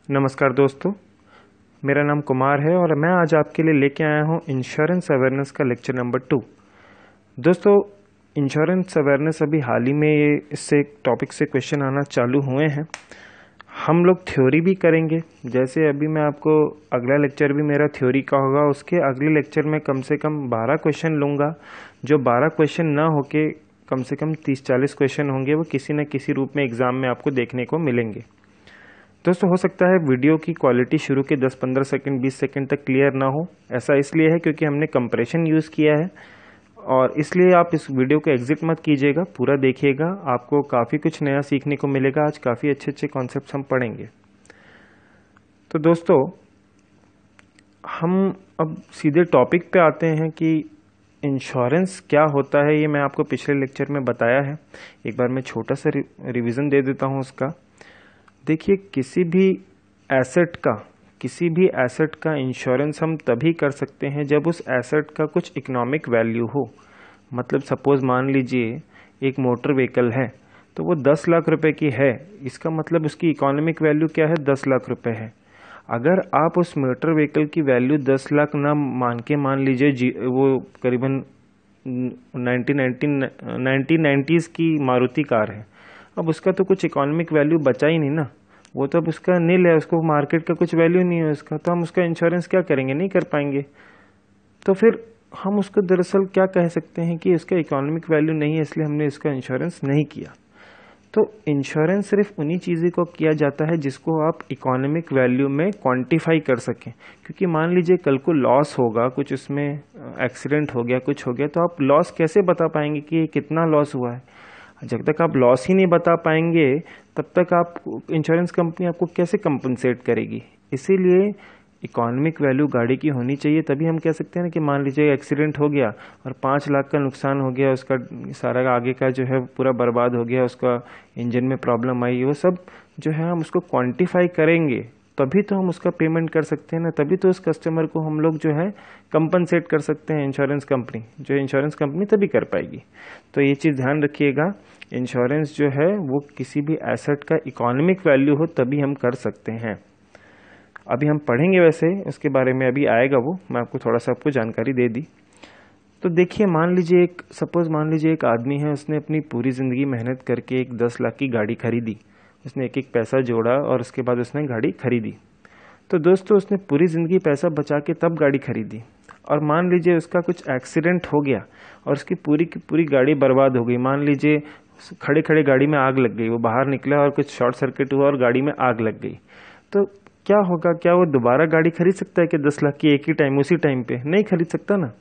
नमस्कार दोस्तों, मेरा नाम कुमार है और मैं आज आपके लिए लेके आया हूँ इंश्योरेंस अवेयरनेस का लेक्चर नंबर 2। दोस्तों, इंश्योरेंस अवेयरनेस अभी हाल ही में ये इससे टॉपिक से क्वेश्चन आना चालू हुए हैं। हम लोग थ्योरी भी करेंगे, जैसे अभी मैं आपको अगला लेक्चर भी मेरा थ्योरी का होगा, उसके अगले लेक्चर में कम से कम 12 क्वेश्चन लूँगा। जो 12 क्वेश्चन ना होके कम से कम 30-40 क्वेश्चन होंगे, वो किसी न किसी रूप में एग्ज़ाम में आपको देखने को मिलेंगे। दोस्तों, हो सकता है वीडियो की क्वालिटी शुरू के 10-15 सेकंड 20 सेकंड तक क्लियर ना हो। ऐसा इसलिए है क्योंकि हमने कंप्रेशन यूज़ किया है, और इसलिए आप इस वीडियो को एग्जिट मत कीजिएगा, पूरा देखिएगा। आपको काफ़ी कुछ नया सीखने को मिलेगा। आज काफ़ी अच्छे अच्छे कॉन्सेप्ट्स हम पढ़ेंगे। तो दोस्तों, हम अब सीधे टॉपिक पे आते हैं कि इंश्योरेंस क्या होता है। ये मैं आपको पिछले लेक्चर में बताया है, एक बार मैं छोटा सा रिवीजन दे देता हूँ उसका। देखिए, किसी भी एसेट का इंश्योरेंस हम तभी कर सकते हैं जब उस एसेट का कुछ इकोनॉमिक वैल्यू हो। मतलब सपोज मान लीजिए एक मोटर व्हीकल है, तो वो 10 लाख रुपए की है। इसका मतलब उसकी इकोनॉमिक वैल्यू क्या है? 10 लाख रुपए है। अगर आप उस मोटर व्हीकल की वैल्यू 10 लाख ना मान लीजिए वो करीबन 1990s की मारुति कार है, अब उसका तो कुछ इकोनॉमिक वैल्यू बचा ही नहीं ना, वो तो अब उसका नील है, उसको मार्केट का कुछ वैल्यू नहीं है उसका, तो हम उसका इंश्योरेंस क्या करेंगे? नहीं कर पाएंगे। तो फिर हम उसको दरअसल क्या कह सकते हैं कि उसका इकोनॉमिक वैल्यू नहीं है, इसलिए हमने इसका इंश्योरेंस नहीं किया। तो इंश्योरेंस सिर्फ उन्हीं चीज़ों को किया जाता है जिसको आप इकोनॉमिक वैल्यू में क्वांटिफाई कर सकें। क्योंकि मान लीजिए कल को लॉस होगा, कुछ उसमें एक्सीडेंट हो गया, कुछ हो गया, तो आप लॉस कैसे बता पाएंगे कि कितना लॉस हुआ है? जब तक आप लॉस ही नहीं बता पाएंगे, तब तक आप इंश्योरेंस कंपनी आपको कैसे कंपनसेट करेगी? इसीलिए इकोनॉमिक वैल्यू गाड़ी की होनी चाहिए, तभी हम कह सकते हैं ना कि मान लीजिए एक्सीडेंट हो गया और 5 लाख का नुकसान हो गया, उसका सारा आगे का जो है पूरा बर्बाद हो गया, उसका इंजन में प्रॉब्लम आई, वो सब जो है हम उसको क्वांटिफाई करेंगे, तभी तो हम उसका पेमेंट कर सकते हैं ना, तभी तो उस कस्टमर को हम लोग जो है कंपनसेट कर सकते हैं। इंश्योरेंस कंपनी तभी कर पाएगी। तो ये चीज़ ध्यान रखिएगा, इंश्योरेंस जो है वो किसी भी एसेट का इकोनॉमिक वैल्यू हो तभी हम कर सकते हैं। अभी हम पढ़ेंगे, वैसे उसके बारे में अभी आएगा वो, मैं आपको थोड़ा सा आपको जानकारी दे दी। तो देखिए, मान लीजिए एक आदमी है, उसने अपनी पूरी ज़िंदगी मेहनत करके एक 10 लाख की गाड़ी खरीदी। उसने एक एक पैसा जोड़ा और उसके बाद उसने गाड़ी खरीदी। तो दोस्तों, उसने पूरी ज़िंदगी पैसा बचा के तब गाड़ी खरीदी, और मान लीजिए उसका कुछ एक्सीडेंट हो गया और उसकी पूरी की पूरी गाड़ी बर्बाद हो गई। मान लीजिए खड़े खड़े गाड़ी में आग लग गई, वो बाहर निकला और कुछ शॉर्ट सर्किट हुआ और गाड़ी में आग लग गई। तो क्या होगा? क्या वो दोबारा गाड़ी खरीद सकता है कि 10 लाख की एक ही टाइम उसी टाइम पे? नहीं खरीद सकता ना।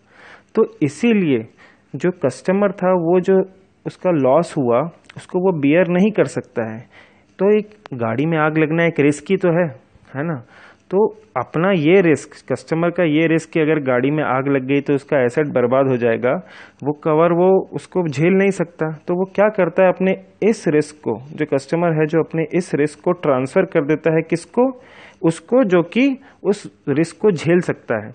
तो इसीलिए जो कस्टमर था, वो जो उसका लॉस हुआ उसको वो बियर नहीं कर सकता है। तो एक गाड़ी में आग लगना एक रिस्क ही तो है ना। तो अपना ये रिस्क, कस्टमर का ये रिस्क कि अगर गाड़ी में आग लग गई तो उसका एसेट बर्बाद हो जाएगा, वो उसको झेल नहीं सकता। तो वो क्या करता है, अपने इस रिस्क को, जो कस्टमर है जो अपने इस रिस्क को ट्रांसफर कर देता है किसको? उसको, जो कि उस रिस्क को झेल सकता है।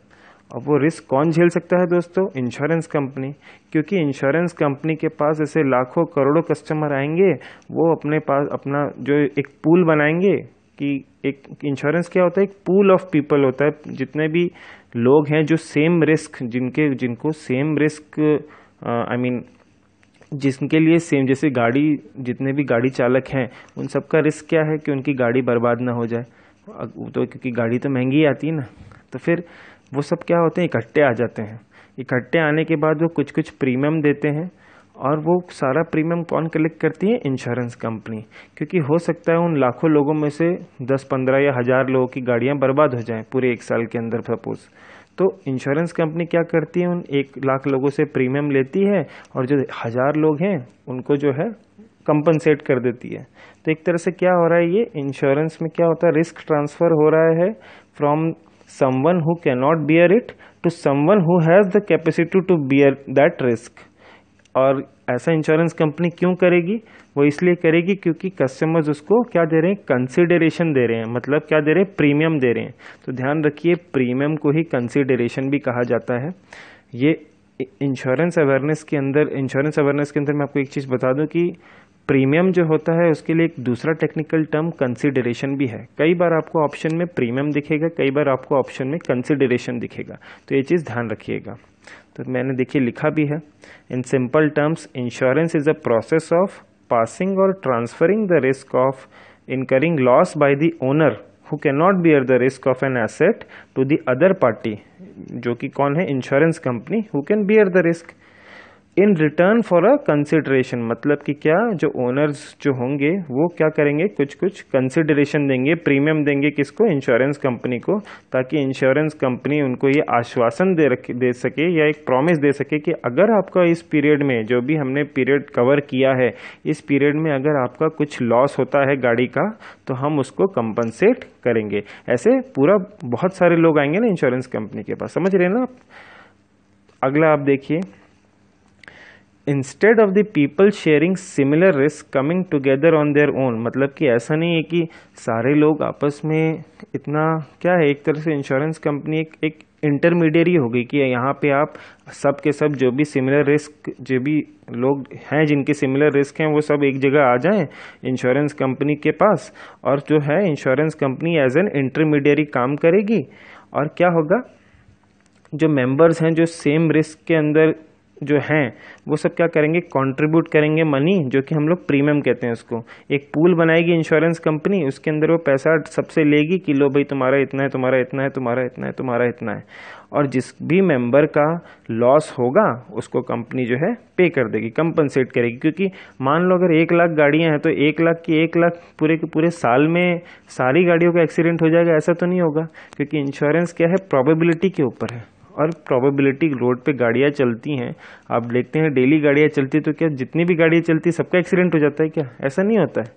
अब वो रिस्क कौन झेल सकता है दोस्तों? Insurance company. क्योंकि इंश्योरेंस कंपनी के पास ऐसे लाखों करोड़ों कस्टमर आएंगे, वो अपने पास अपना जो एक पूल बनाएंगे कि एक इंश्योरेंस क्या होता है? एक पूल ऑफ पीपल होता है। जितने भी लोग हैं जो सेम रिस्क, जिनको सेम रिस्क जिनके लिए सेम, जैसे गाड़ी, जितने भी गाड़ी चालक हैं उन सबका रिस्क क्या है कि उनकी गाड़ी बर्बाद ना हो जाए। तो क्योंकि गाड़ी तो महंगी आती है ना, तो फिर वो सब क्या होते हैं, इकट्ठे आ जाते हैं। इकट्ठे आने के बाद वो कुछ कुछ प्रीमियम देते हैं, और वो सारा प्रीमियम कौन कलेक्ट करती है? Insurance company. क्योंकि हो सकता है उन लाखों लोगों में से 10, 15 या 1000 लोगों की गाड़ियां बर्बाद हो जाएं पूरे एक साल के अंदर सपोज। तो इंश्योरेंस कंपनी क्या करती है? उन 1 लाख लोगों से प्रीमियम लेती है, और जो 1000 लोग हैं उनको जो है कंपनसेट कर देती है। तो एक तरह से क्या हो रहा है, ये इंश्योरेंस में क्या होता है, रिस्क ट्रांसफर हो रहा है from someone who cannot bear it to someone who has the capacity to bear that risk। और ऐसा इंश्योरेंस कंपनी क्यों करेगी? वो इसलिए करेगी क्योंकि कस्टमर्स उसको क्या दे रहे हैं? कंसिडरेशन दे रहे हैं। मतलब क्या दे रहे हैं? प्रीमियम दे रहे हैं। तो ध्यान रखिए, प्रीमियम को ही कंसिडरेशन भी कहा जाता है। ये इंश्योरेंस अवेयरनेस के अंदर मैं आपको एक चीज़ बता दूं कि प्रीमियम जो होता है उसके लिए एक दूसरा टेक्निकल टर्म कंसिडरेशन भी है। कई बार आपको ऑप्शन में प्रीमियम दिखेगा, कई बार आपको ऑप्शन में कंसिडरेशन दिखेगा, तो ये चीज़ ध्यान रखिएगा। तो मैंने देखिए लिखा भी है, in simple terms insurance is a process of passing और transferring the risk of incurring loss by the owner who can not bear the risk of an asset to the other party, जो कि कौन है, insurance company, who can bear the risk in return for a consideration. मतलब कि क्या, जो owners जो होंगे वो क्या करेंगे, कुछ कुछ कंसिडरेशन देंगे, प्रीमियम देंगे किसको, इंश्योरेंस कंपनी को, ताकि इंश्योरेंस कंपनी उनको ये आश्वासन दे सके या एक प्रॉमिस दे सके कि अगर आपका इस पीरियड में, जो भी हमने पीरियड कवर किया है, इस पीरियड में अगर आपका कुछ लॉस होता है गाड़ी का, तो हम उसको कंपनसेट करेंगे। ऐसे पूरा बहुत सारे लोग आएंगे ना इंश्योरेंस कंपनी के पास, समझ रहे हैं ना आप। अगला आप देखिए, instead of the people sharing similar risk coming together on their own, मतलब कि ऐसा नहीं है कि सारे लोग आपस में इतना, क्या है, एक तरह से इंश्योरेंस कंपनी एक इंटरमीडियरी हो गई कि यहाँ पे आप सब के सब जो भी सिमिलर रिस्क, जो भी लोग हैं जिनके सिमिलर रिस्क हैं, वो सब एक जगह आ जाएं इंश्योरेंस कंपनी के पास, और जो है insurance company as an intermediary काम करेगी। और क्या होगा, जो मेंबर्स हैं जो सेम रिस्क के अंदर जो हैं, वो सब क्या करेंगे, कंट्रीब्यूट करेंगे मनी, जो कि हम लोग प्रीमियम कहते हैं उसको। एक पूल बनाएगी इंश्योरेंस कंपनी, उसके अंदर वो पैसा सबसे लेगी कि लो भाई तुम्हारा इतना है, तुम्हारा इतना है, तुम्हारा इतना है, तुम्हारा इतना है, और जिस भी मेंबर का लॉस होगा उसको कंपनी जो है पे कर देगी, कंपनसेट करेगी। क्योंकि मान लो अगर 1 लाख गाड़ियां हैं तो 1 लाख की 1 लाख पूरे के पूरे साल में सारी गाड़ियों का एक्सीडेंट हो जाएगा, ऐसा तो नहीं होगा, क्योंकि इंश्योरेंस क्या है, प्रोबेबिलिटी के ऊपर है। और प्रोबेबिलिटी, रोड पे गाड़ियां चलती हैं, आप देखते हैं डेली गाड़ियां चलती, तो क्या जितनी भी गाड़ियां चलती सबका एक्सीडेंट हो जाता है क्या, ऐसा नहीं होता है,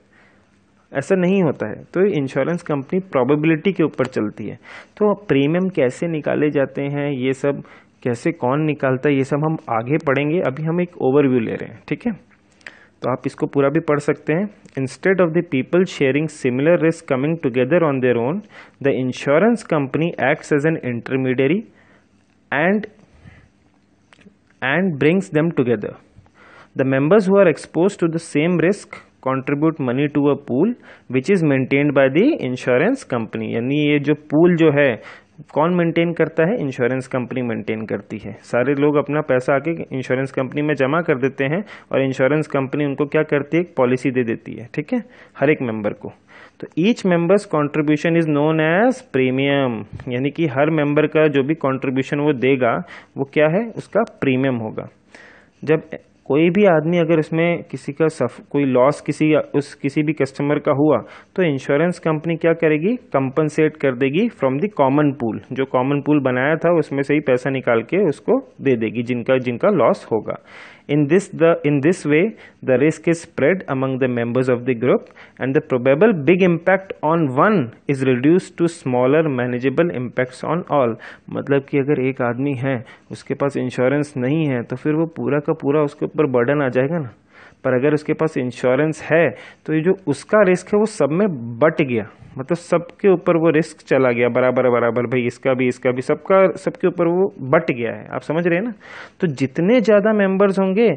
ऐसा नहीं होता है। तो इंश्योरेंस कंपनी प्रोबेबिलिटी के ऊपर चलती है। तो प्रीमियम कैसे निकाले जाते हैं, ये सब कैसे कौन निकालता है, ये सब हम आगे पढ़ेंगे, अभी हम एक ओवरव्यू ले रहे हैं, ठीक है। तो आप इसको पूरा भी पढ़ सकते हैं। Instead of the people sharing similar risk coming together on their own, the insurance company acts as an intermediary and brings them together. The members who are exposed to the same risk contribute money to a pool which is maintained by the insurance company। यानी ये जो pool जो है कौन maintain करता है, insurance company maintain करती है। सारे लोग अपना पैसा आके इंश्योरेंस कंपनी में जमा कर देते हैं और इंश्योरेंस कंपनी उनको क्या करती है, एक पॉलिसी दे देती है, ठीक है, हर एक मेंबर को। तो each member's contribution is known as premium, यानी कि हर मेंबर का जो भी कंट्रीब्यूशन वो देगा वो क्या है, उसका प्रीमियम होगा। जब कोई भी आदमी अगर इसमें किसी का कोई लॉस किसी भी कस्टमर का हुआ, तो इंश्योरेंस कंपनी क्या करेगी, कंपनसेट कर देगी फ्रॉम द कॉमन पूल, जो कॉमन पूल बनाया था उसमें से ही पैसा निकाल के उसको दे देगी जिनका लॉस होगा। In this way, the risk is spread among the members of the group, and the probable big impact on one is reduced to smaller manageable impacts on all। मतलब कि अगर एक आदमी है उसके पास इंश्योरेंस नहीं है तो फिर वो पूरा का पूरा उसके ऊपर बर्डन आ जाएगा ना। पर अगर उसके पास इंश्योरेंस है तो ये जो उसका रिस्क है वो सब में बट गया, मतलब सबके ऊपर वो रिस्क चला गया बराबर बराबर, भाई इसका भी सबके ऊपर वो बट गया है। आप समझ रहे हैं ना। तो जितने ज़्यादा मेंबर्स होंगे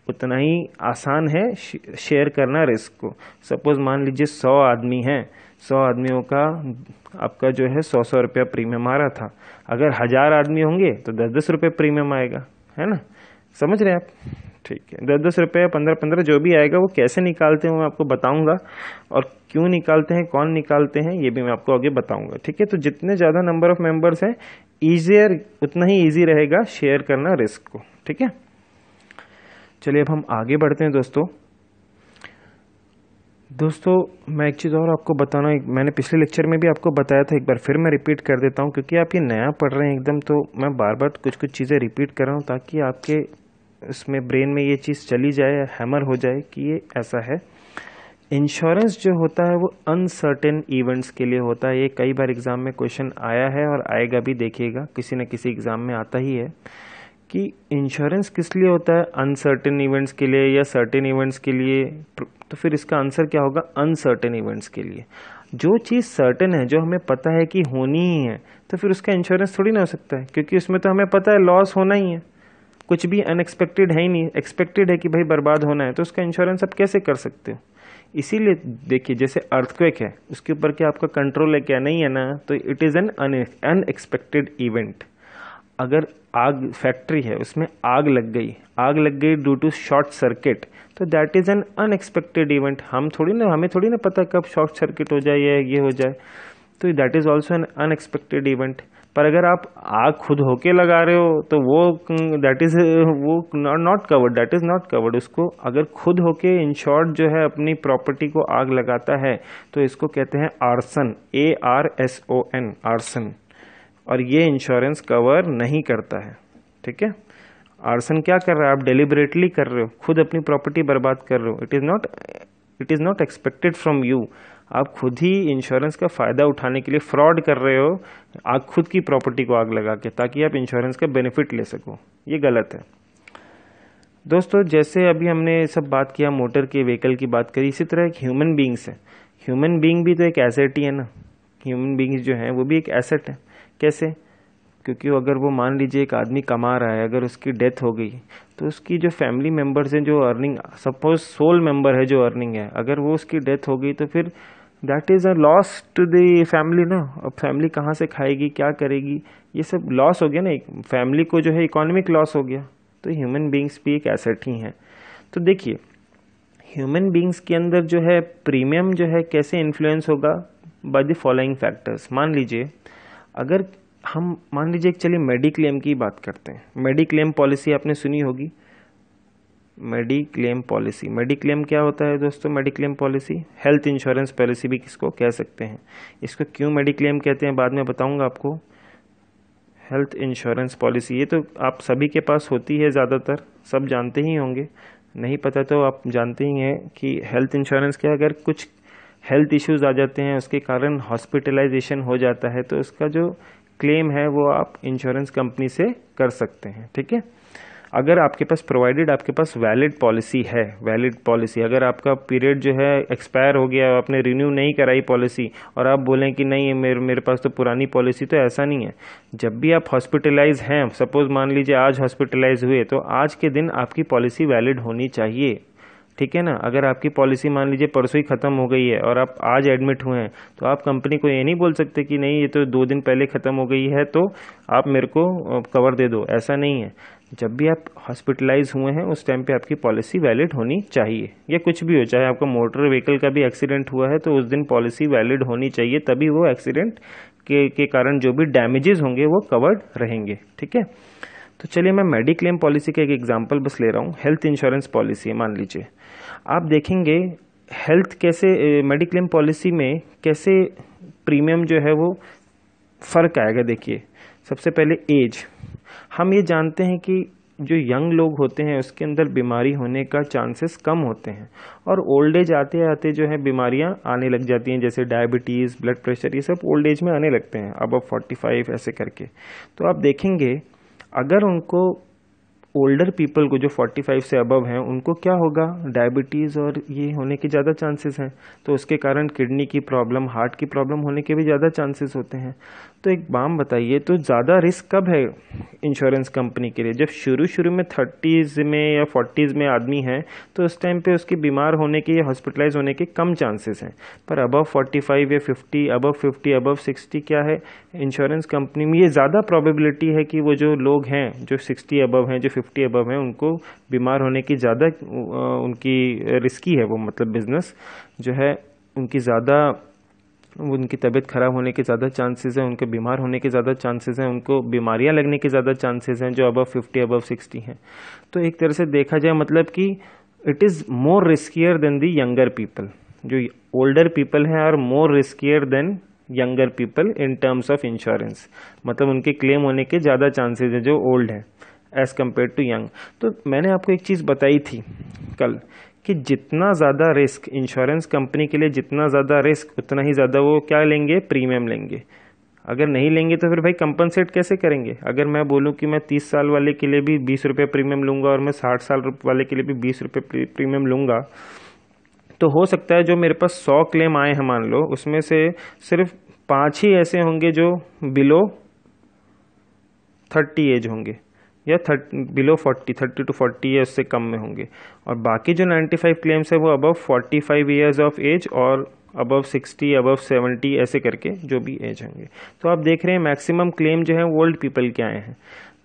उतना ही आसान है शेयर करना रिस्क को। सपोज मान लीजिए 100 आदमी हैं, 100 आदमियों का आपका जो है 100 रुपया प्रीमियम आ रहा था। अगर 1000 आदमी होंगे तो 10 रुपये प्रीमियम आएगा, है ना, समझ रहे हैं आप। ठीक है, 10 रुपये 15 जो भी आएगा वो कैसे निकालते हैं मैं आपको बताऊंगा, और क्यों निकालते हैं, कौन निकालते हैं, ये भी मैं आपको आगे बताऊंगा। ठीक है, तो जितने ज़्यादा नंबर ऑफ मेंबर्स हैं उतना ही ईजी रहेगा शेयर करना रिस्क को। ठीक है, चलिए अब हम आगे बढ़ते हैं दोस्तों मैं एक चीज़ और आपको बताना, मैंने पिछले लेक्चर में भी आपको बताया था, एक बार फिर मैं रिपीट कर देता हूँ क्योंकि आप ये नया पढ़ रहे हैं एकदम, तो मैं बार बार कुछ चीज़ें रिपीट कर रहा हूँ ताकि आपके इसमें ब्रेन में ये चीज़ चली जाए, हैमर हो जाए कि ये ऐसा है। इंश्योरेंस जो होता है वो अनसर्टेन इवेंट्स के लिए होता है। ये कई बार एग्ज़ाम में क्वेश्चन आया है और आएगा भी, देखिएगा किसी न किसी एग्ज़ाम में आता ही है कि इंश्योरेंस किस लिए होता है, अनसर्टेन इवेंट्स के लिए या सर्टेन इवेंट्स के लिए। तो फिर इसका आंसर क्या होगा, अनसर्टेन इवेंट्स के लिए। जो चीज़ सर्टेन है, जो हमें पता है कि होनी ही है, तो फिर उसका इंश्योरेंस थोड़ी ना हो सकता है, क्योंकि उसमें तो हमें पता है लॉस होना ही है। कुछ भी अनएक्सपेक्टेड है ही नहीं, एक्सपेक्टेड है कि भाई बर्बाद होना है, तो उसका इंश्योरेंस आप कैसे कर सकते हो। इसीलिए देखिए, जैसे अर्थक्वेक है, उसके ऊपर क्या आपका कंट्रोल है, क्या नहीं है ना, तो it is an unexpected event. अगर आग, फैक्ट्री है उसमें आग लग गई ड्यू टू शॉर्ट सर्किट, तो that is an unexpected event. हमें थोड़ी ना पता कब शॉर्ट सर्किट हो जाए या ये हो जाए, तो that is also an unexpected event. पर अगर आप आग खुद होके लगा रहे हो तो वो दैट इज वो not covered, that is not covered. उसको अगर खुद होके इंश्योर्ड जो है अपनी प्रॉपर्टी को आग लगाता है तो इसको कहते हैं आर्सन, ARSON, आर्सन, और ये इंश्योरेंस कवर नहीं करता है। ठीक है, आर्सन क्या कर रहा है, आप डेलिबरेटली कर रहे हो, खुद अपनी प्रॉपर्टी बर्बाद कर रहे हो। It is not expected from you. आप खुद ही इंश्योरेंस का फायदा उठाने के लिए फ्रॉड कर रहे हो, आप खुद की प्रॉपर्टी को आग लगा के, ताकि आप इंश्योरेंस का बेनिफिट ले सको। ये गलत है दोस्तों। जैसे अभी हमने सब बात किया, मोटर के व्हीकल की बात करी, इसी तरह एक ह्यूमन बींग्स है। ह्यूमन बींग भी तो एक एसेट ही है ना। ह्यूमन बींग्स जो है वो भी एक एसेट है। कैसे? क्योंकि अगर वो मान लीजिए एक आदमी कमा रहा है, अगर उसकी डेथ हो गई तो उसकी जो फैमिली मेंबर्स हैं जो अर्निंग, सपोज सोल मेंबर है जो अर्निंग है, अगर वो उसकी डेथ हो गई तो फिर that is a loss to the family ना। अब फैमिली कहाँ से खाएगी, क्या करेगी, ये सब लॉस हो गया ना, एक फैमिली को जो है इकोनॉमिक लॉस हो गया। तो ह्यूमन बींग्स भी एक एसेट ही हैं। तो देखिए, ह्यूमन बींग्स के अंदर जो है प्रीमियम जो है कैसे इन्फ्लुएंस होगा, बाय द फॉलोइंग फैक्टर्स। मान लीजिए चलिए मेडिक्लेम की बात करते हैं। मेडिक्लेम पॉलिसी आपने सुनी होगी। मेडिक्लेम क्या होता है दोस्तों? Mediclaim policy health insurance policy भी किसको कह सकते हैं। इसको क्यों मेडिक्लेम कहते हैं बाद में बताऊंगा आपको। हेल्थ इंश्योरेंस पॉलिसी ये तो आप सभी के पास होती है, ज़्यादातर सब जानते ही होंगे, नहीं पता तो आप जानते ही हैं कि हेल्थ इंश्योरेंस क्या, अगर कुछ हेल्थ इश्यूज आ जाते हैं, उसके कारण हॉस्पिटलाइजेशन हो जाता है, तो उसका जो क्लेम है वो आप इंश्योरेंस कंपनी से कर सकते हैं। ठीक है, अगर आपके पास प्रोवाइडेड आपके पास वैलिड पॉलिसी, अगर आपका पीरियड जो है एक्सपायर हो गया, आपने रिन्यू नहीं कराई पॉलिसी, और आप बोलें कि नहीं मेरे पास तो पुरानी पॉलिसी, तो ऐसा नहीं है। जब भी आप हॉस्पिटलाइज हैं, सपोज मान लीजिए आज हॉस्पिटलाइज हुए, तो आज के दिन आपकी पॉलिसी वैलिड होनी चाहिए। ठीक है ना। अगर आपकी पॉलिसी मान लीजिए परसों ही खत्म हो गई है और आप आज एडमिट हुए हैं, तो आप कंपनी को ये नहीं बोल सकते कि नहीं ये तो 2 दिन पहले खत्म हो गई है तो आप मेरे को कवर दे दो, ऐसा नहीं है। जब भी आप हॉस्पिटलाइज हुए हैं उस टाइम पे आपकी पॉलिसी वैलिड होनी चाहिए। या कुछ भी हो, चाहे आपका मोटर व्हीकल का भी एक्सीडेंट हुआ है तो उस दिन पॉलिसी वैलिड होनी चाहिए, तभी वो एक्सीडेंट के कारण जो भी डैमेजेस होंगे वो कवर्ड रहेंगे। ठीक है, तो चलिए मैं मेडिक्लेम पॉलिसी का एक एग्जांपल बस ले रहा हूँ। हेल्थ इंश्योरेंस पॉलिसी है, मान लीजिए आप देखेंगे हेल्थ कैसे मेडिक्लेम पॉलिसी में कैसे प्रीमियम जो है वो फर्क आएगा। देखिए, सबसे पहले एज, हम ये जानते हैं कि जो यंग लोग होते हैं उसके अंदर बीमारी होने का चांसेस कम होते हैं, और ओल्ड एज आते आते जो है बीमारियां आने लग जाती हैं, जैसे डायबिटीज़, ब्लड प्रेशर, ये सब ओल्ड एज में आने लगते हैं, अब 45 ऐसे करके। तो आप देखेंगे अगर उनको ओल्डर पीपल को जो 45 से अबव हैं उनको क्या होगा, डायबिटीज़ और ये होने के ज़्यादा चांसेस हैं, तो उसके कारण किडनी की प्रॉब्लम, हार्ट की प्रॉब्लम होने के भी ज़्यादा चांसेस होते हैं। तो एक बात बताइए, तो ज़्यादा रिस्क कब है इंश्योरेंस कंपनी के लिए? जब शुरू में 30s में या 40s में आदमी है तो उस टाइम पे उसके बीमार होने के या हॉस्पिटलाइज होने के कम चांसेस हैं। पर अबव 45 या 50, अबव 50, अबव 60 क्या है, इंश्योरेंस कंपनी में ये ज़्यादा प्रोबेबिलिटी है कि वो जो लोग हैं जो 60 अबव हैं, जो 50 अबव हैं, उनको बीमार होने की ज़्यादा उनकी रिस्की है वो, मतलब बिजनेस जो है उनकी ज़्यादा, उनकी तबीयत खराब होने के ज़्यादा चांसेस हैं, उनके बीमार होने के ज़्यादा चांसेस हैं, उनको बीमारियां लगने के ज़्यादा चांसेस हैं जो अबव 50 अबव 60 हैं। तो एक तरह से देखा जाए मतलब कि it is more riskier than the younger people. जो ओल्डर पीपल हैं are more riskier than younger people in terms of insurance, मतलब उनके क्लेम होने के ज़्यादा चांसेस हैं जो ओल्ड हैं एज कम्पेयर टू यंग। तो मैंने आपको एक चीज़ बताई थी कल कि जितना ज़्यादा रिस्क इंश्योरेंस कंपनी के लिए, जितना ज़्यादा रिस्क उतना ही ज़्यादा वो क्या लेंगे, प्रीमियम लेंगे। अगर नहीं लेंगे तो फिर भाई कंपनसेट कैसे करेंगे? अगर मैं बोलूँ कि मैं 30 साल वाले के लिए भी 20 रुपये प्रीमियम लूँगा और मैं 60 साल वाले के लिए भी 20 रुपये प्रीमियम लूँगा, तो हो सकता है जो मेरे पास 100 क्लेम आए हैं मान लो, उसमें से सिर्फ 5 ही ऐसे होंगे जो बिलो 30 एज होंगे। या बिलो 40, 30 to 40 या उससे कम में होंगे। और बाकी जो 95 क्लेम्स है वो अबव 45 ईयर्स ऑफ एज और अबव 60, अबव 70 ऐसे करके जो भी एज होंगे। तो आप देख रहे हैं मैक्सिमम क्लेम जो है ओल्ड पीपल के आए हैं।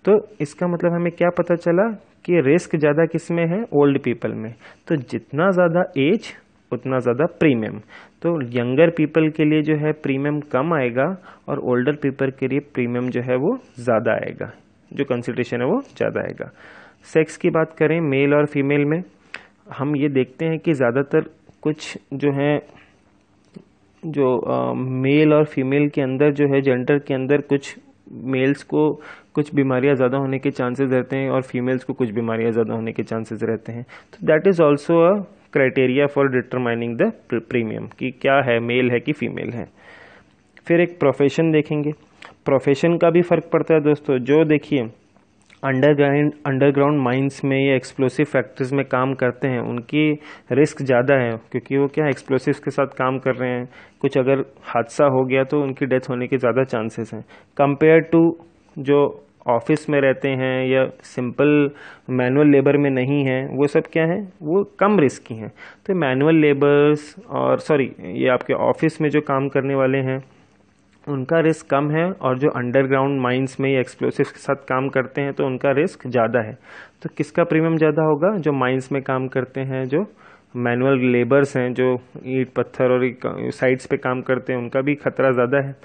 तो इसका मतलब हमें क्या पता चला कि रिस्क ज़्यादा किस में है, ओल्ड पीपल में। तो जितना ज़्यादा एज उतना ज़्यादा प्रीमियम। तो यंगर पीपल के लिए जो है प्रीमियम कम आएगा और ओल्डर पीपल के लिए प्रीमियम जो है वो ज़्यादा आएगा, जो कंसिडरेशन है वो ज़्यादा आएगा। सेक्स की बात करें मेल और फीमेल में, हम ये देखते हैं कि ज़्यादातर कुछ जो है मेल और फीमेल के अंदर जो है जेंडर के अंदर कुछ मेल्स को कुछ बीमारियां ज़्यादा होने के चांसेस रहते हैं और फीमेल्स को कुछ बीमारियां ज़्यादा होने के चांसेस रहते हैं। तो that is also a criteria for determining the premium कि क्या है, मेल है कि फीमेल है। फिर एक प्रोफेशन देखेंगे, प्रोफेशन का भी फ़र्क पड़ता है दोस्तों। जो देखिए अंडरग्राउंड माइंस में या एक्सप्लोसिव फैक्ट्रीज में काम करते हैं उनकी रिस्क ज़्यादा है, क्योंकि वो क्या है एक्सप्लोसिव्स के साथ काम कर रहे हैं। कुछ अगर हादसा हो गया तो उनकी डेथ होने के ज़्यादा चांसेस हैं कंपेयर टू जो ऑफिस में रहते हैं या सिंपल मैनुअल लेबर में नहीं है। वो सब क्या है, वो कम रिस्की हैं। तो मैनुअल लेबर्स और ये आपके ऑफिस में जो काम करने वाले हैं उनका रिस्क कम है, और जो अंडरग्राउंड माइंस में या एक्सप्लोसिव्स के साथ काम करते हैं तो उनका रिस्क ज़्यादा है। तो किसका प्रीमियम ज़्यादा होगा, जो माइंस में काम करते हैं, जो मैनुअल लेबर्स हैं, जो ईंट पत्थर और साइट्स पे काम करते हैं, उनका भी खतरा ज़्यादा है,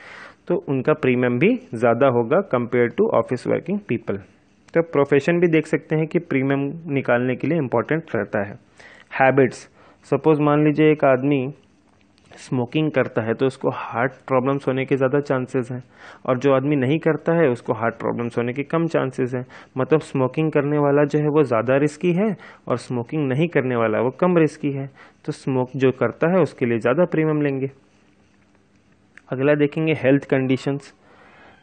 तो उनका प्रीमियम भी ज़्यादा होगा compare to office working people. तो प्रोफेशन भी देख सकते हैं कि प्रीमियम निकालने के लिए इम्पोर्टेंट रहता है। हैबिट्स, सपोज मान लीजिए एक आदमी स्मोकिंग करता है तो उसको हार्ट प्रॉब्लम्स होने के ज़्यादा चांसेस हैं, और जो आदमी नहीं करता है उसको हार्ट प्रॉब्लम्स होने के कम चांसेस हैं। मतलब स्मोकिंग करने वाला जो है वो ज़्यादा रिस्की है और स्मोकिंग नहीं करने वाला वो कम रिस्की है। तो स्मोक जो करता है उसके लिए ज़्यादा प्रीमियम लेंगे। अगला देखेंगे हेल्थ कंडीशंस।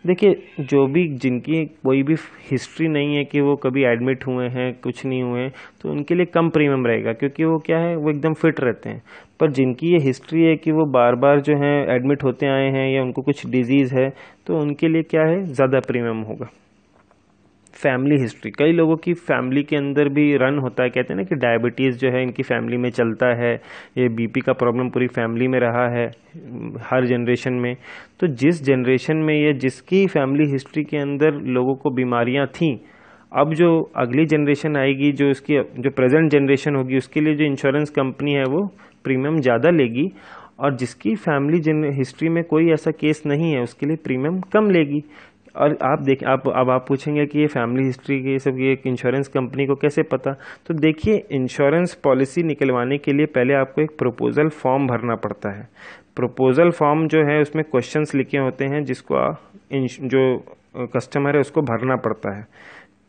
देखिए जो भी जिनकी कोई भी हिस्ट्री नहीं है कि वो कभी एडमिट हुए हैं, कुछ नहीं हुए हैं, तो उनके लिए कम प्रीमियम रहेगा, क्योंकि वो क्या है वो एकदम फिट रहते हैं। पर जिनकी ये हिस्ट्री है कि वो बार बार जो है एडमिट होते आए हैं या उनको कुछ डिजीज़ है, तो उनके लिए क्या है ज़्यादा प्रीमियम होगा। फैमिली हिस्ट्री, कई लोगों की फैमिली के अंदर भी रन होता है, कहते हैं ना कि डायबिटीज़ जो है इनकी फैमिली में चलता है, ये बीपी का प्रॉब्लम पूरी फैमिली में रहा है हर जनरेशन में। तो जिस जनरेशन में या जिसकी फैमिली हिस्ट्री के अंदर लोगों को बीमारियां थीं, अब जो अगली जनरेशन आएगी, जो प्रेजेंट जनरेशन होगी, उसके लिए जो इंश्योरेंस कंपनी है वो प्रीमियम ज़्यादा लेगी, और जिसकी फैमिली हिस्ट्री में कोई ऐसा केस नहीं है उसके लिए प्रीमियम कम लेगी। और आप पूछेंगे कि ये फैमिली हिस्ट्री की सब ये इंश्योरेंस कंपनी को कैसे पता। तो देखिए इंश्योरेंस पॉलिसी निकलवाने के लिए पहले आपको एक प्रपोजल फॉर्म भरना पड़ता है। प्रपोजल फॉर्म जो है उसमें क्वेश्चंस लिखे होते हैं, जिसको जो कस्टमर है उसको भरना पड़ता है।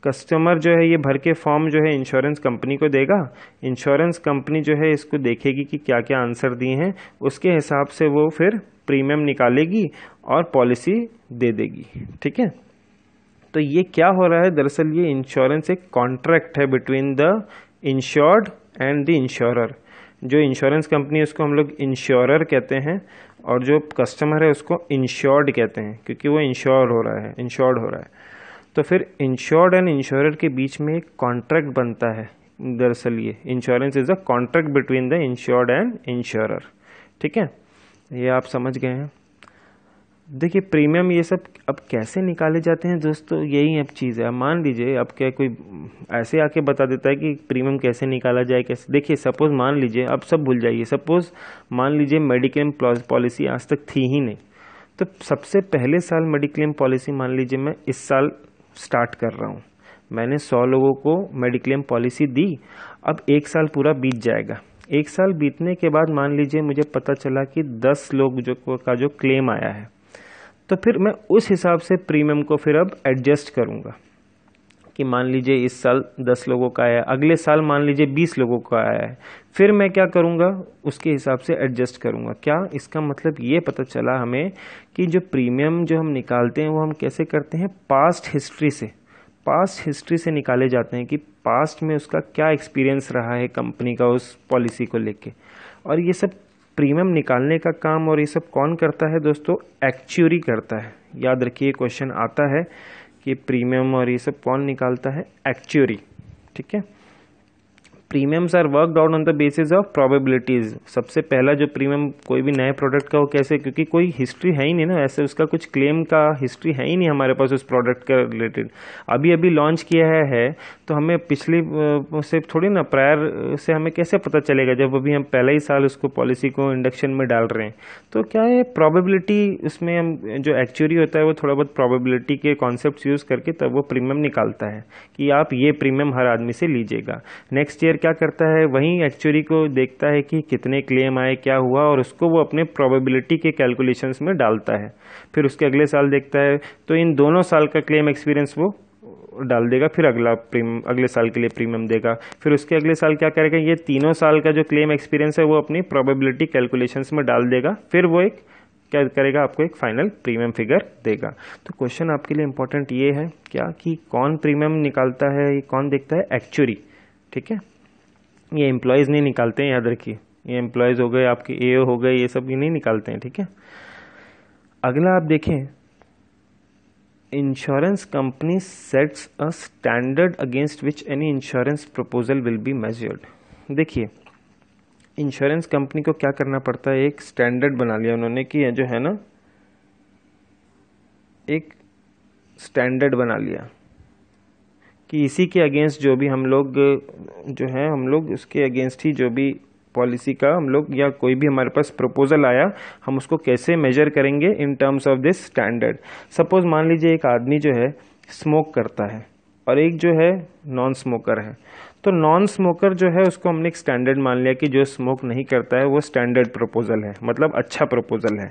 कस्टमर जो है ये भर के फॉर्म जो है इंश्योरेंस कंपनी को देगा। इंश्योरेंस कंपनी जो है इसको देखेगी कि क्या क्या आंसर दिए हैं, उसके हिसाब से वो फिर प्रीमियम निकालेगी और पॉलिसी दे देगी। ठीक है, तो ये क्या हो रहा है, दरअसल ये इंश्योरेंस एक कॉन्ट्रैक्ट है between the insured and the insurer. जो इंश्योरेंस कंपनी है उसको हम लोग इंश्योरर कहते हैं, और जो कस्टमर है उसको इंश्योर्ड कहते हैं, क्योंकि वो इंश्योर्ड हो रहा है। तो फिर इंश्योर्ड एंड इंश्योरर के बीच में एक कॉन्ट्रैक्ट बनता है। दरअसल ये insurance is a contract between the insured and insurer. ठीक है, ये आप समझ गए हैं। देखिए प्रीमियम ये सब अब कैसे निकाले जाते हैं दोस्तों, यही अब चीज़ है। मान लीजिए अब क्या कोई ऐसे आके बता देता है कि प्रीमियम कैसे निकाला जाए, कैसे। देखिए सपोज मान लीजिए, अब सब भूल जाइए, सपोज मान लीजिए मेडिक्लेम पॉलिसी आज तक थी ही नहीं, तो सबसे पहले साल मेडिक्लेम पॉलिसी मान लीजिए मैं इस साल स्टार्ट कर रहा हूँ, मैंने 100 लोगों को मेडिक्लेम पॉलिसी दी। अब 1 साल पूरा बीत जाएगा। 1 साल बीतने के बाद मान लीजिए मुझे पता चला कि 10 लोग जो क्लेम आया है, तो फिर मैं उस हिसाब से प्रीमियम को फिर अब एडजस्ट करूंगा कि मान लीजिए इस साल 10 लोगों का आया, अगले साल मान लीजिए 20 लोगों का आया है, फिर मैं क्या करूंगा उसके हिसाब से एडजस्ट करूंगा। क्या इसका मतलब ये पता चला हमें कि जो प्रीमियम जो हम निकालते हैं वो हम कैसे करते हैं, पास्ट हिस्ट्री से निकाले जाते हैं कि पास्ट में उसका क्या एक्सपीरियंस रहा है कंपनी का उस पॉलिसी को लेके। और ये सब प्रीमियम निकालने का काम और ये सब कौन करता है दोस्तों, एक्चुअरी करता है। याद रखिए क्वेश्चन आता है कि प्रीमियम और ये सब कौन निकालता है? एक्चुअरी। ठीक है, premiums are worked out on the basis of probabilities. सबसे पहला जो प्रीमियम कोई भी नए प्रोडक्ट का, वो कैसे, क्योंकि कोई हिस्ट्री है ही नहीं ना, ऐसे उसका कुछ क्लेम का हिस्ट्री है ही नहीं हमारे पास उस प्रोडक्ट का रिलेटेड। अभी अभी लॉन्च किया है तो हमें पिछली से थोड़ी ना, प्रायर से हमें कैसे पता चलेगा जब अभी हम पहला ही साल उसको पॉलिसी को इंडक्शन में डाल रहे हैं। तो क्या है, प्रोबेबिलिटी, उसमें हम जो एक्चुअरी होता है वो थोड़ा बहुत प्रोबेबिलिटी के कॉन्सेप्ट यूज करके तब वो प्रीमियम निकालता है कि आप ये प्रीमियम हर आदमी से लीजिएगा। नेक्स्ट ईयर क्या करता है, वहीं एक्चुअरी को देखता है कि कितने क्लेम आए, क्या हुआ, और उसको वो अपने प्रोबेबिलिटी के कैलकुलेशंस में डालता है। फिर उसके अगले साल देखता है तो इन दोनों साल का क्लेम एक्सपीरियंस वो डाल देगा, फिर अगले साल के लिए प्रीमियम देगा। फिर उसके अगले साल क्या करेगा, ये तीनों साल का जो क्लेम एक्सपीरियंस है वो अपनी प्रोबेबिलिटी कैलकुलेशंस में डाल देगा, फिर वो एक क्या करेगा, आपको एक फाइनल प्रीमियम फिगर देगा। तो क्वेश्चन आपके लिए इंपॉर्टेंट ये है क्या, कि कौन प्रीमियम निकालता है, ये कौन देखता है? एक्चुअरी। ठीक है, ये एम्प्लॉयज़ नहीं निकालते हैं, याद रखिए। ये एम्प्लॉयज़ हो गए, आपके एओ हो गए, ये सब ये नहीं निकालते हैं। ठीक है, अगला आप देखें, insurance company sets a standard against which any insurance proposal will be measured. देखिए, इंश्योरेंस कंपनी को क्या करना पड़ता है, एक स्टैंडर्ड बना लिया उन्होंने कि जो है ना, एक स्टैंडर्ड बना लिया कि इसी के अगेंस्ट जो भी हम लोग जो है, हम लोग उसके अगेंस्ट ही जो भी पॉलिसी का हम लोग या कोई भी हमारे पास प्रपोजल आया, हम उसको कैसे मेजर करेंगे इन terms of this standard. Suppose मान लीजिए एक आदमी जो है स्मोक करता है और एक जो है नॉन स्मोकर है। तो नॉन स्मोकर जो है उसको हमने एक स्टैंडर्ड मान लिया कि जो स्मोक नहीं करता है वो स्टैंडर्ड प्रपोजल है, मतलब अच्छा प्रपोजल है।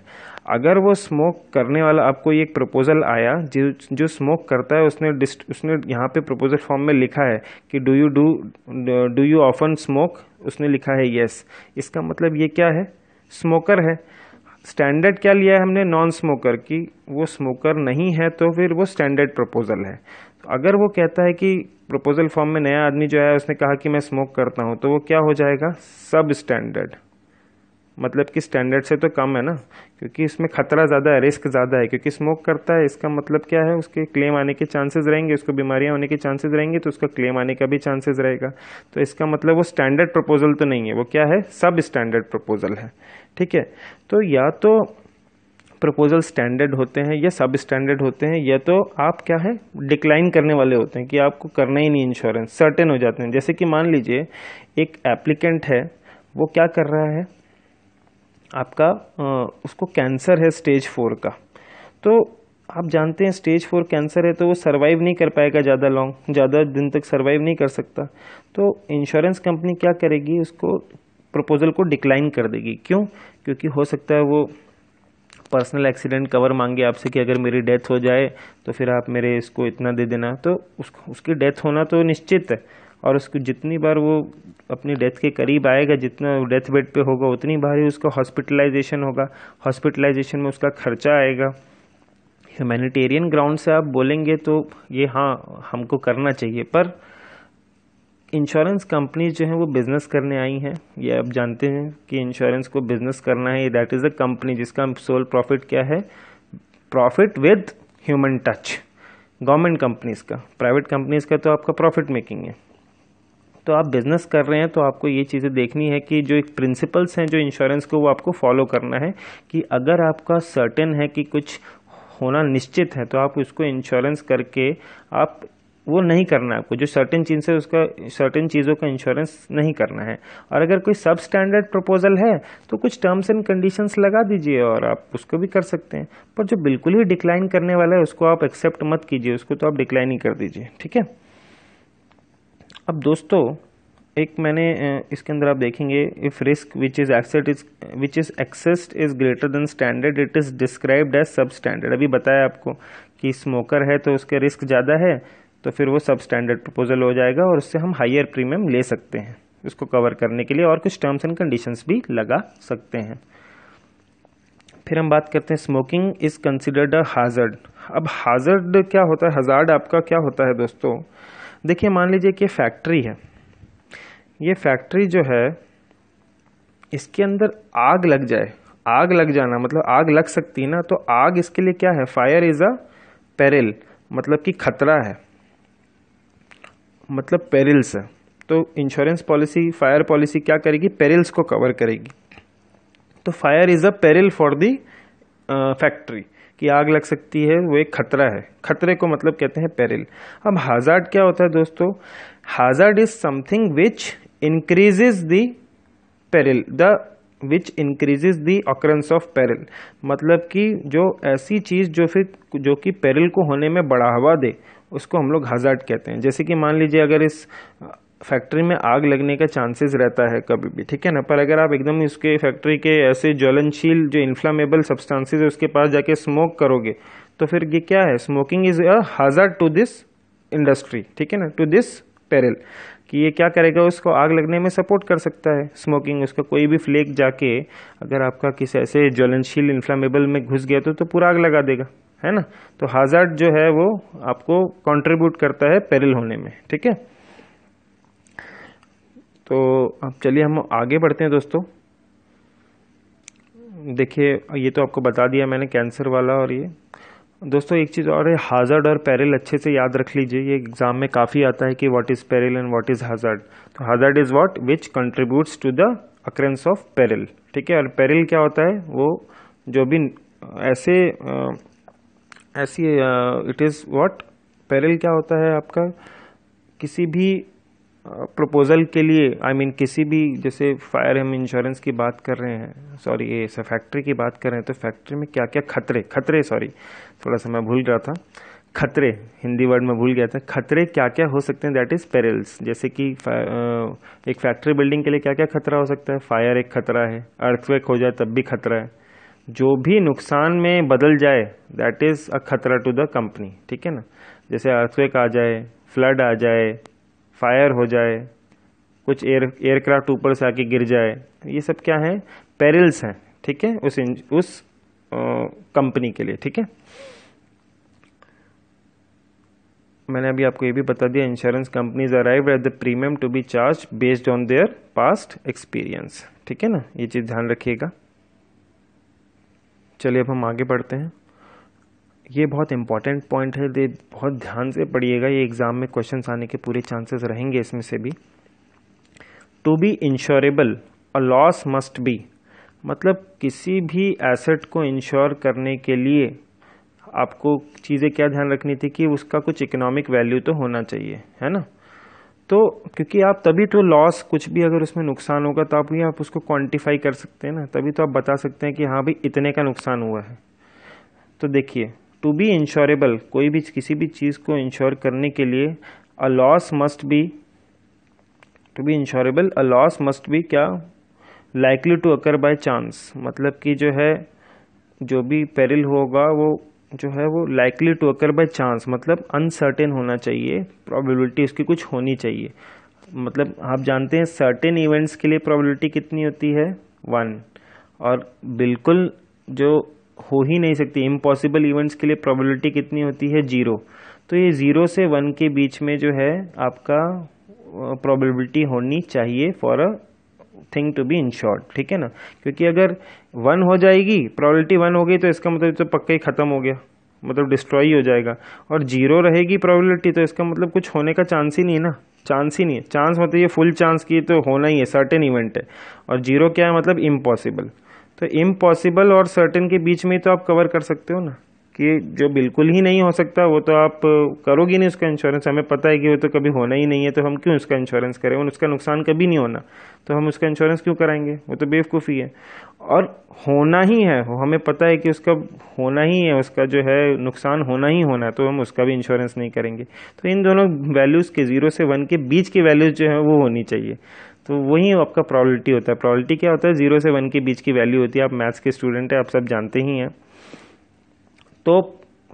अगर वो स्मोक करने वाला, आपको ये एक प्रपोजल आया, जो स्मोक करता है, उसने यहाँ पे प्रपोजल फॉर्म में लिखा है कि डू यू ऑफन स्मोक, उसने लिखा है यस। इसका मतलब ये क्या है, स्मोकर है। स्टैंडर्ड क्या लिया है हमने, नॉन स्मोकर की, वो स्मोकर नहीं है, तो फिर वो स्टैंडर्ड प्रपोजल है। अगर वो कहता है कि प्रपोजल फॉर्म में नया आदमी जो है उसने कहा कि मैं स्मोक करता हूं, तो वो क्या हो जाएगा, सब स्टैंडर्ड। मतलब कि स्टैंडर्ड से तो कम है ना, क्योंकि इसमें खतरा ज़्यादा है, रिस्क ज़्यादा है, क्योंकि स्मोक करता है। इसका मतलब क्या है, उसके क्लेम आने के चांसेस रहेंगे, उसको बीमारियां होने के चांसेस रहेंगे, तो उसका क्लेम आने का भी चांसेस रहेगा। तो इसका मतलब वो स्टैंडर्ड प्रपोजल तो नहीं है, वो क्या है, सब स्टैंडर्ड प्रपोजल है। ठीक है, तो या तो प्रपोजल स्टैंडर्ड होते हैं या सब स्टैंडर्ड होते हैं, या तो आप क्या है, डिक्लाइन करने वाले होते हैं कि आपको करना ही नहीं इंश्योरेंस, सर्टेन हो जाते हैं। जैसे कि मान लीजिए एक एप्लीकेंट है, वो क्या कर रहा है, आपका उसको कैंसर है स्टेज 4 का। तो आप जानते हैं स्टेज 4 कैंसर है, तो वो सर्वाइव नहीं कर पाएगा ज़्यादा दिन तक सर्वाइव नहीं कर सकता। तो इंश्योरेंस कंपनी क्या करेगी, उसको प्रपोजल को डिक्लाइन कर देगी। क्यों? क्योंकि हो सकता है वो पर्सनल एक्सीडेंट कवर मांगे आपसे कि अगर मेरी डेथ हो जाए तो फिर आप मेरे इसको इतना दे देना। तो उसकी डेथ होना तो निश्चित है, और उसको जितनी बार वो अपनी डेथ के करीब आएगा, जितना डेथ बेड पे होगा, उतनी बार ही उसका हॉस्पिटलाइजेशन होगा। हॉस्पिटलाइजेशन में उसका खर्चा आएगा। ह्यूमैनिटेरियन ग्राउंड से आप बोलेंगे तो ये हाँ हमको करना चाहिए, पर इंश्योरेंस कंपनीज जो हैं वो बिजनेस करने आई हैं। ये आप जानते हैं कि इंश्योरेंस को बिजनेस करना है, दैट इज़ अ कंपनी जिसका सोल प्रॉफिट क्या है, profit with human touch. Government companies का, प्राइवेट कंपनीज का तो आपका प्रॉफिट मेकिंग है। तो आप बिजनेस कर रहे हैं तो आपको ये चीज़ें देखनी है कि जो एक प्रिंसिपल्स हैं जो इंश्योरेंस को, वो आपको फॉलो करना है कि अगर आपका सर्टेन है कि कुछ होना निश्चित है, तो आप उसको इंश्योरेंस करके आप वो नहीं करना है आपको। जो सर्टेन चीज़ है उसका, सर्टेन चीज़ों का इंश्योरेंस नहीं करना है। और अगर कोई सब स्टैंडर्ड प्रपोजल है तो कुछ टर्म्स एंड कंडीशंस लगा दीजिए और आप उसको भी कर सकते हैं। पर जो बिल्कुल ही डिक्लाइन करने वाला है उसको आप एक्सेप्ट मत कीजिए, उसको तो आप डिक्लाइन ही कर दीजिए। ठीक है, अब दोस्तों एक मैंने इसके अंदर आप देखेंगे, if risk which is accessed is greater than standard it is described as sub standard. अभी बताया आपको कि स्मोकर है तो उसके रिस्क ज़्यादा है, तो फिर वो सब स्टैंडर्ड प्रपोजल हो जाएगा और उससे हम हायर प्रीमियम ले सकते हैं उसको कवर करने के लिए, और कुछ टर्म्स एंड कंडीशंस भी लगा सकते हैं। फिर हम बात करते हैं स्मोकिंग इज कंसिडर्ड अ हाजर्ड। अब हाजर्ड क्या होता है, हजार्ड आपका क्या होता है दोस्तों? देखिए मान लीजिए कि फैक्ट्री है, ये फैक्ट्री जो है इसके अंदर आग लग जाए, आग लग जाना मतलब आग लग सकती है ना, तो आग इसके लिए क्या है, फायर इज अ पेरिल। मतलब कि खतरा है, मतलब पेरिल्स है। तो इंश्योरेंस पॉलिसी, फायर पॉलिसी क्या करेगी, पेरिल्स को कवर करेगी। तो fire is a peril for the factory, कि आग लग सकती है, वो एक खतरा है, खतरे को मतलब कहते हैं पेरिल। अब हाजार्ड क्या होता है दोस्तों, hazard is something which increases the peril, the which increases the occurrence of peril, मतलब कि जो ऐसी चीज जो कि पेरिल को होने में बढ़ावा दे, उसको हम लोग हाजार्ड कहते हैं। जैसे कि मान लीजिए अगर इस फैक्ट्री में आग लगने का चांसेस रहता है कभी भी, ठीक है ना, पर अगर आप एकदम इसके फैक्ट्री के ऐसे ज्वलनशील जो इन्फ्लामेबल सब्सटेंसेस है उसके पास जाके स्मोक करोगे, तो फिर ये क्या है, smoking is a hazard to this industry, ठीक है ना, टू दिस पेरिल, कि ये क्या करेगा, उसको आग लगने में सपोर्ट कर सकता है स्मोकिंग। उसका कोई भी फ्लेक जाके अगर आपका किसी ऐसे ज्वलनशील इन्फ्लामेबल में घुस गया तो पूरा आग लगा देगा, है ना। तो हाजार्ड जो है वो आपको कंट्रीब्यूट करता है पेरिल होने में, ठीक है। तो अब चलिए हम आगे बढ़ते हैं दोस्तों। देखिए ये तो आपको बता दिया मैंने कैंसर वाला, और ये दोस्तों एक चीज़ और है, हाजार्ड और पेरिल अच्छे से याद रख लीजिए, ये एग्जाम में काफ़ी आता है कि what is peril and what is hazard. तो hazard is what which contributes to the occurrence of peril, ठीक है। और पेरिल क्या होता है, वो जो भी ऐसे ऐसी इट इज़ व्हाट, पेरिल क्या होता है आपका, किसी भी प्रपोजल के लिए, आई मीन किसी भी, जैसे फायर हम इंश्योरेंस की बात कर रहे हैं, सॉरी ये फैक्ट्री की बात कर रहे हैं, तो फैक्ट्री में क्या क्या खतरे सॉरी थोड़ा सा मैं भूल रहा था, खतरे हिंदी वर्ड में भूल गया था, खतरे क्या क्या हो सकते हैं, दैट इज पेरिल्स। जैसे कि एक फैक्ट्री बिल्डिंग के लिए क्या क्या खतरा हो सकता है, फायर एक खतरा है, अर्थक्वेक हो जाए तब भी खतरा है, जो भी नुकसान में बदल जाए दैट इज अ खतरा टू द कंपनी, ठीक है ना। जैसे अर्थक्वेक आ जाए, फ्लड आ जाए, फायर हो जाए, कुछ एयरक्राफ्ट ऊपर से आके गिर जाए, ये सब क्या है, पेरिल्स हैं, ठीक है, उस कंपनी के लिए, ठीक है। मैंने अभी आपको ये भी बता दिया, insurance companies arrive at the premium to be charge based on their past experience, ठीक है ना, ये चीज ध्यान रखिएगा। चलिए अब हम आगे बढ़ते हैं। ये बहुत इंपॉर्टेंट पॉइंट है, ये बहुत ध्यान से पढ़िएगा, ये एग्जाम में क्वेश्चंस आने के पूरे चांसेस रहेंगे इसमें से भी। To be insurable a loss must be, मतलब किसी भी एसेट को इंश्योर करने के लिए आपको चीज़ें क्या ध्यान रखनी थी कि उसका कुछ इकोनॉमिक वैल्यू तो होना चाहिए, है ना। तो क्योंकि आप तभी तो लॉस, कुछ भी अगर उसमें नुकसान होगा तो आप उसको क्वांटिफाई कर सकते हैं ना, तभी तो आप बता सकते हैं कि हाँ भाई इतने का नुकसान हुआ है। तो देखिए टू बी इंश्योरेबल, कोई भी किसी भी चीज़ को इंश्योर करने के लिए a loss must be, to be insurable a loss must be क्या, likely to occur by chance, मतलब कि जो है जो भी पेरिल होगा वो जो है वो likely to occur by chance, मतलब अनसर्टेन होना चाहिए, प्रोबेबिलिटी उसकी कुछ होनी चाहिए। मतलब आप जानते हैं सर्टेन इवेंट्स के लिए प्रोबेबिलिटी कितनी होती है, 1, और बिल्कुल जो हो ही नहीं सकती इम्पॉसिबल इवेंट्स के लिए प्रोबेबिलिटी कितनी होती है, 0। तो ये 0 से 1 के बीच में जो है आपका प्रोबेबिलिटी होनी चाहिए for a thing to be insured, ठीक है ना। क्योंकि अगर 1 हो जाएगी, प्रोबेबिलिटी 1 हो गई तो इसका मतलब तो पक्का ही खत्म हो गया, मतलब डिस्ट्रॉय ही हो जाएगा। और 0 रहेगी प्रोबेबिलिटी तो इसका मतलब कुछ होने का चांस ही नहीं है ना, चांस ही नहीं है। चांस मतलब ये फुल चांस की तो होना ही है, सर्टेन इवेंट है। और 0 क्या है, मतलब इम्पॉसिबल। तो इम्पॉसिबल और सर्टेन के बीच में तो आप कवर कर सकते हो ना, कि जो बिल्कुल ही नहीं हो सकता वो तो आप करोगे नहीं उसका इंश्योरेंस, हमें पता है कि वो तो कभी होना ही नहीं है, तो हम क्यों उसका इंश्योरेंस करें, उसका नुकसान कभी नहीं होना, तो हम उसका इंश्योरेंस क्यों कराएंगे, वो तो बेवकूफ़ी है। और होना ही है, हमें पता है कि उसका होना ही है, उसका जो है नुकसान होना ही होना है, तो हम उसका भी इंश्योरेंस नहीं करेंगे। तो इन दोनों वैल्यूज़ के 0 से 1 के बीच की वैल्यूज जो है वो होनी चाहिए, तो वही आपका प्रोबेबिलिटी होता है। प्रोबेबिलिटी क्या होता है, 0 से 1 के बीच की वैल्यू होती है। आप मैथ्स के स्टूडेंट हैं, आप सब जानते ही हैं। तो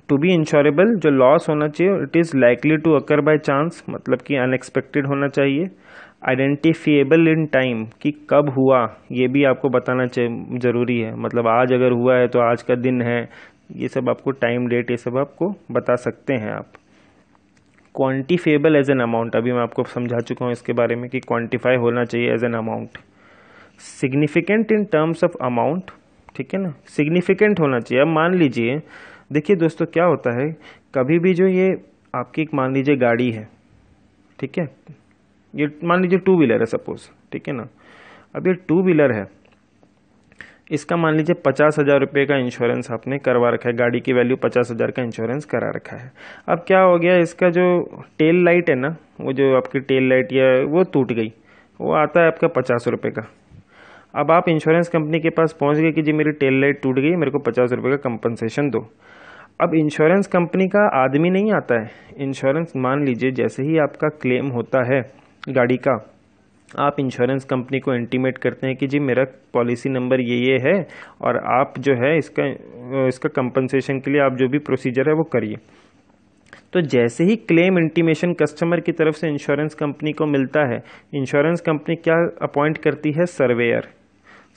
टू बी इंश्योरेबल जो लॉस होना चाहिए, it is likely to occur by chance, मतलब कि अनएक्सपेक्टेड होना चाहिए। आइडेंटिफिएबल इन टाइम, कि कब हुआ ये भी आपको बताना जरूरी है, मतलब आज अगर हुआ है तो आज का दिन है, ये सब आपको टाइम डेट ये सब आपको बता सकते हैं आप। क्वांटिफिएबल एज एन अमाउंट, अभी मैं आपको समझा चुका हूँ इसके बारे में कि क्वांटिफाई होना चाहिए as an amount. Significant in terms of amount, ठीक है ना, सिग्निफिकेंट होना चाहिए। अब मान लीजिए देखिए दोस्तों, क्या होता है, कभी भी जो ये आपकी एक मान लीजिए गाड़ी है, ठीक है, ये मान लीजिए टू व्हीलर है सपोज, ठीक है ना। अब ये टू व्हीलर है, इसका मान लीजिए 50,000 रुपये का इंश्योरेंस आपने करवा रखा है, गाड़ी की वैल्यू 50,000 का इंश्योरेंस करा रखा है। अब क्या हो गया, इसका जो टेल लाइट है ना, वो जो आपकी टेल लाइट या वो टूट गई, वो आता है आपका 50 रुपये का। अब आप इंश्योरेंस कंपनी के पास पहुंच गए कि जी मेरी टेल लाइट टूट गई, मेरे को 50 रुपये का कंपनसेशन दो। अब इंश्योरेंस कंपनी का आदमी नहीं आता है, इंश्योरेंस मान लीजिए जैसे ही आपका क्लेम होता है गाड़ी का, आप इंश्योरेंस कंपनी को इंटीमेट करते हैं कि जी मेरा पॉलिसी नंबर ये है, और आप जो है इसका कंपनसेशन के लिए आप जो भी प्रोसीजर है वो करिए। तो जैसे ही क्लेम इंटीमेशन कस्टमर की तरफ से इंश्योरेंस कंपनी को मिलता है, इंश्योरेंस कंपनी क्या अपॉइंट करती है, सर्वेयर।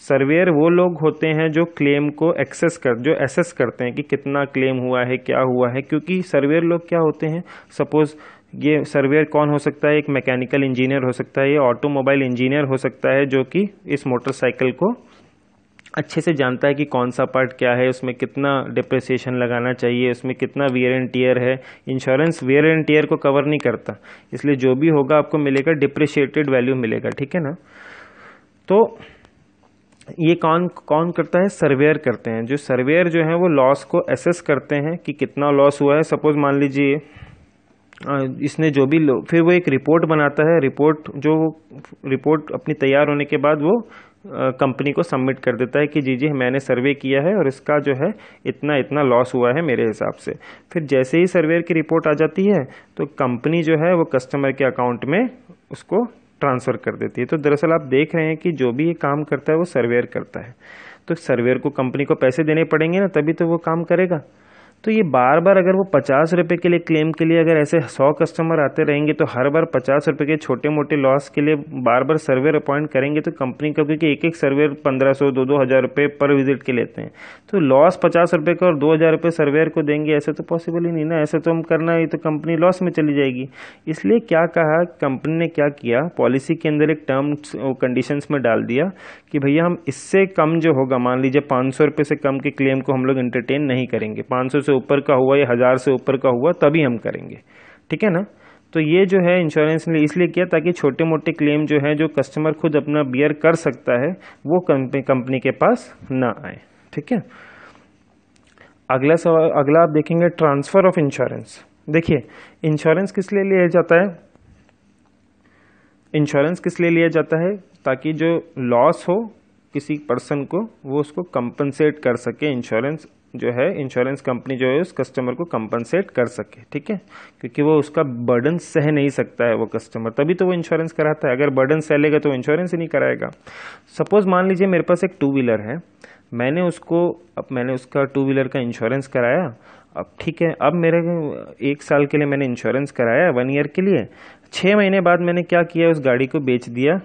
सर्वेयर वो लोग होते हैं जो क्लेम को जो एसेस करते हैं कि कितना क्लेम हुआ है, क्या हुआ है। क्योंकि सर्वेयर लोग क्या होते हैं, सपोज ये सर्वेयर कौन हो सकता है, एक मैकेनिकल इंजीनियर हो सकता है, ये ऑटोमोबाइल इंजीनियर हो सकता है, जो कि इस मोटरसाइकिल को अच्छे से जानता है कि कौन सा पार्ट क्या है, उसमें कितना डिप्रिसिएशन लगाना चाहिए, उसमें कितना वियर एंड टियर है। इंश्योरेंस वियर एंड टियर को कवर नहीं करता, इसलिए जो भी होगा आपको मिलेगा डिप्रिशिएटेड वैल्यू मिलेगा, ठीक है ना। तो ये कौन कौन करता है, सर्वेयर करते हैं। जो सर्वेयर जो है वो लॉस को एसेस करते हैं कि कितना लॉस हुआ है। सपोज मान लीजिए इसने जो भी फिर वो एक रिपोर्ट बनाता है, रिपोर्ट अपनी तैयार होने के बाद वो कंपनी को सबमिट कर देता है कि जी मैंने सर्वे किया है और इसका जो है इतना इतना लॉस हुआ है मेरे हिसाब से। फिर जैसे ही सर्वेयर की रिपोर्ट आ जाती है तो कंपनी जो है वो कस्टमर के अकाउंट में उसको ट्रांसफ़र कर देती है। तो दरअसल आप देख रहे हैं कि जो भी ये काम करता है वो सर्वेयर करता है। तो सर्वेयर को कंपनी को पैसे देने पड़ेंगे ना, तभी तो वो काम करेगा। तो ये बार बार अगर वो 50 रुपये के लिए क्लेम के लिए अगर ऐसे 100 कस्टमर आते रहेंगे तो हर बार 50 रुपये के छोटे मोटे लॉस के लिए बार बार सर्वेयर अपॉइंट करेंगे तो कंपनी का, क्योंकि एक एक सर्वेयर 1500 2-2 हज़ार रुपये पर विजिट के लेते हैं, तो लॉस 50 रुपये का और 2,000 रुपये सर्वेयर को देंगे, ऐसे तो पॉसिबल ही नहीं ना। ऐसे तो हम करना ही तो कंपनी लॉस में चली जाएगी। इसलिए क्या कहा कंपनी ने, क्या किया, पॉलिसी के अंदर एक टर्म्स कंडीशंस में डाल दिया कि भैया हम इससे कम जो होगा, मान लीजिए 500 रुपये से कम के क्लेम को हम लोग एंटरटेन नहीं करेंगे। 500 से ऊपर का हुआ या 1000 से ऊपर का हुआ तभी हम करेंगे, ठीक है ना। तो ये जो है इंश्योरेंस ने इसलिए किया ताकि छोटे मोटे क्लेम जो है जो कस्टमर खुद अपना बियर कर सकता है वो कंपनी के पास ना आए, ठीक है। अगला सवाल, अगला आप देखेंगे ट्रांसफर ऑफ इंश्योरेंस। देखिए इंश्योरेंस किस लिए लिया जाता है, इंश्योरेंस किस लिए लिया जाता है, ताकि जो लॉस हो किसी पर्सन को वो उसको कंपनसेट कर सके। इंश्योरेंस जो है, इंश्योरेंस कंपनी जो है उस कस्टमर को कंपनसेट कर सके, ठीक है, क्योंकि वो उसका बर्डन सह नहीं सकता है वो कस्टमर, तभी तो वो इंश्योरेंस कराता है। अगर बर्डन सह लेगा तो इंश्योरेंस ही नहीं कराएगा। सपोज मान लीजिए मेरे पास एक टू व्हीलर है, मैंने उसका टू व्हीलर का इंश्योरेंस कराया। अब ठीक है, अब मेरे 1 साल के लिए मैंने इंश्योरेंस कराया, 1 ईयर के लिए। 6 महीने बाद मैंने क्या किया, उस गाड़ी को बेच दिया